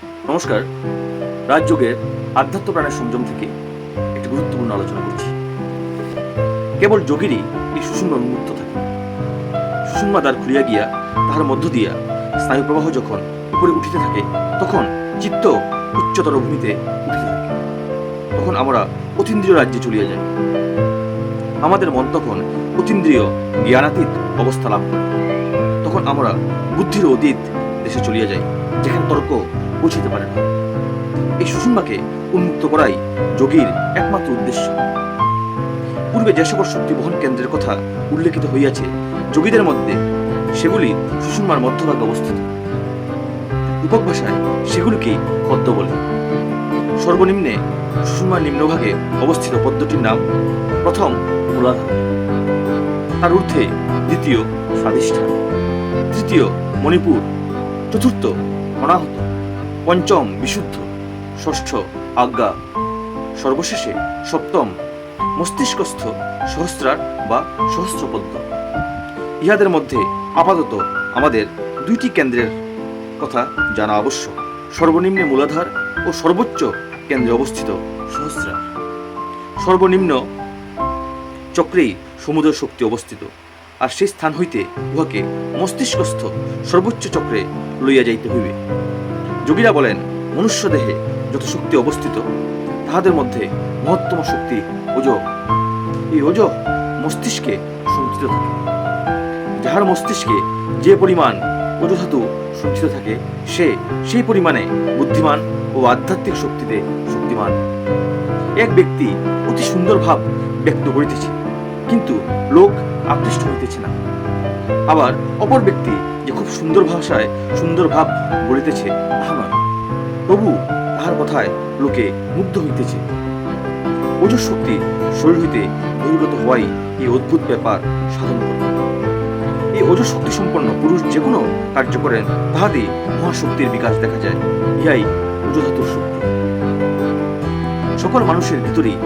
নমস্কার। রাজযোগের আধ্যাত্ম প্রাণের সংযম থেকে একটি গুরুত্বপূর্ণ আলোচনা করছি। কেবল যোগীরই এই সুষুম্না উন্মুক্ত থাকে। সুষুম্না দ্বার খুলিয়া গিয়া তাহার মধ্য দিয়া স্নায়ু প্রবাহ যখন উপরে উঠিতে থাকে, তখন চিত্ত উচ্চতর ভূমিতে উঠিতে থাকে। তখন আমরা অতীন্দ্রিয় রাজ্যে চলিয়া যাই। আমাদের মন তখন অতীন্দ্রিয় জ্ঞানাতীত অবস্থা লাভ করে। তখন আমরা বুদ্ধির অতীত দেশে চলিয়া যাই, যেখানে তর্ক পৌঁছিতে পারে না। এই সুষুম্নাকে উন্মুক্ত করাই যোগীর একমাত্র উদ্দেশ্য। পূর্বে যে সকল শক্তি বহন কেন্দ্রের কথা উল্লেখিত হইয়াছে, যোগীদের মধ্যে সেগুলি সুষুম্নার মধ্যভাগে অবস্থিত। রূপক ভাষায় সেগুলিকে পদ্ম বলে। সর্বনিম্নে সুষুম্নার নিম্নভাগে অবস্থিত পদ্মটির নাম প্রথম মূলাধার, তার ঊর্ধ্বে দ্বিতীয় স্বাধিষ্ঠান, তৃতীয় মণিপুর, চতুর্থ অনাহত, পঞ্চম বিশুদ্ধ, ষষ্ঠ আজ্ঞা, সর্বশেষে সপ্তম মস্তিষ্কস্থ সহস্রার বা সহস্রপদ্ম। ইহাদের মধ্যে আপাতত আমাদের দুইটি কেন্দ্রের কথা জানা আবশ্যক: সর্বনিম্নে মূলাধার ও সর্বোচ্চ কেন্দ্রে অবস্থিত সহস্রার। সর্বনিম্ন চক্রেই সমুদয় শক্তি অবস্থিত, আর সেই স্থান হইতে উহাকে মস্তিষ্কস্থ সর্বোচ্চ চক্রে লইয়া যাইতে হইবে। যোগীরা বলেন, মনুষ্য দেহে যত শক্তি অবস্থিত, তাহাদের মধ্যে মহত্তম শক্তি ওজ। এই ওজ মস্তিষ্কে সঞ্চিত থাকে। যাহার মস্তিষ্কে যে পরিমাণ ওজধাতু সঞ্চিত থাকে, সে সেই পরিমাণে বুদ্ধিমান ও আধ্যাত্মিক শক্তিতে শক্তিমান। এক ব্যক্তি অতি সুন্দর ভাব ব্যক্ত করিতেছে, কিন্তু লোক আকৃষ্ট হইতেছে না। আবার অপর ব্যক্তি যে খুব সুন্দর ভাষায় সুন্দর ভাব বলিতেছে, তাহা নয়, তবু তাহার কথায় লোকে মুগ্ধ হইতেছে। ওজঃ শক্তি শরীর হইতে বহির্গত হওয়াই এই অদ্ভুত ব্যাপার সাধন করে। এই ওজঃ শক্তি সম্পন্ন পুরুষ যে কোনো কার্য করেন, তাহাতে মহাশক্তির বিকাশ দেখা যায়। ইহাই ওজধাতুর শক্তি। সকল মানুষের ভিতরেই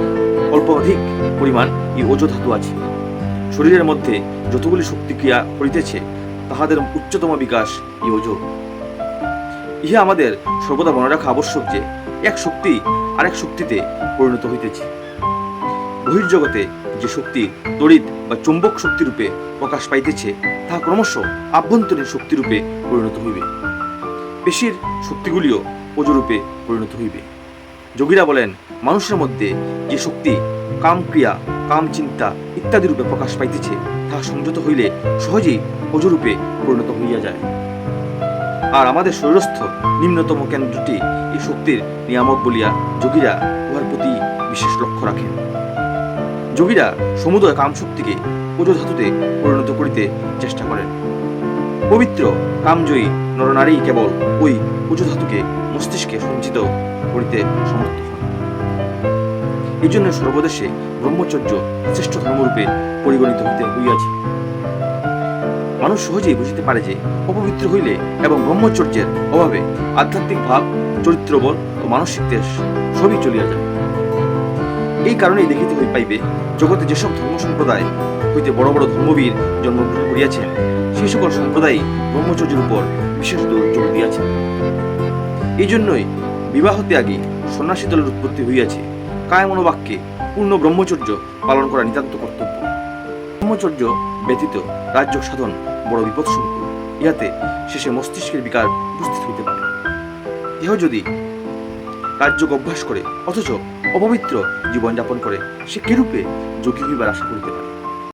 অল্প অধিক পরিমাণ এই ওজধাতু আছে। শরীরের মধ্যে যতগুলি শক্তি ক্রিয়া করিতেছে, তাহাদের উচ্চতম বিকাশ এই ওজ। ইহা আমাদের সর্বদা মনে রাখা আবশ্যক যে, এক শক্তি আরেক শক্তিতে পরিণত হইতেছে। বহির্জগতে যে শক্তি তড়িৎ বা চৌম্বক শক্তিরূপে প্রকাশ পাইতেছে, তাহা ক্রমশ আভ্যন্তরীণ শক্তিরূপে পরিণত হইবে। পেশির শক্তিগুলিও ওজরূপে পরিণত হইবে। যোগীরা বলেন, মানুষের মধ্যে যে শক্তি কাম ক্রিয়া, কাম চিন্তা ইত্যাদি রূপে প্রকাশ পাইতেছে, তাহা সংযত হইলে সহজেই ওজরূপে পরিণত হইয়া যায়। আর আমাদের শরীরস্থ নিম্নতম কেন্দ্রটি এই শক্তির নিয়ামক বলিয়া যোগীরা উহার প্রতি বিশেষ লক্ষ্য রাখেন। যোগীরা সমুদয় কামশক্তিকে ওজধাতুতে পরিণত করিতে চেষ্টা করেন। পবিত্র কামজয়ী নরনারী কেবল ওই ওজধাতুকে মস্তিষ্কে সঞ্চিত করিতে সমর্থ হন। এই জন্য সর্বদেশে ব্রহ্মচর্য শ্রেষ্ঠ ধর্মরূপে পরিগণিত হইয়াছে। মানুষ সহজেই বুঝিতে পারে যে, অপবিত্র হইলে এবং ব্রহ্মচর্যের অভাবে আধ্যাত্মিক ভাব, চরিত্রবল ও মানসিক দেশ সবই চলিয়া যায়। এই কারণেই দেখিতে পাইবে, জগতে যেসব ধর্ম সম্প্রদায় হইতে বড় বড় ধর্মবীর জন্মগ্রহণ করিয়াছেন, সেই সকল সম্প্রদায়ই ব্রহ্মচর্যের উপর বিশেষ জোর দিয়াছেন। এই জন্যই বিবাহ ত্যাগী সন্ন্যাসী দলের উৎপত্তি হইয়াছে। কায় মনোবাক্যে পূর্ণ ব্রহ্মচর্য পালন করা নিতান্ত কর্তব্য। ব্রহ্মচর্য ব্যতীত রাজযোগ সাধন বড় বিপদসংকুল। ইহাতে শেষে মস্তিষ্কের বিকার উপস্থিত হইতে পারে। কেহ যদি রাজযোগ অভ্যাস করে অথচ অপবিত্র জীবনযাপন করে, সে কিরূপে যোগী হইবার আশা করিতে পারে?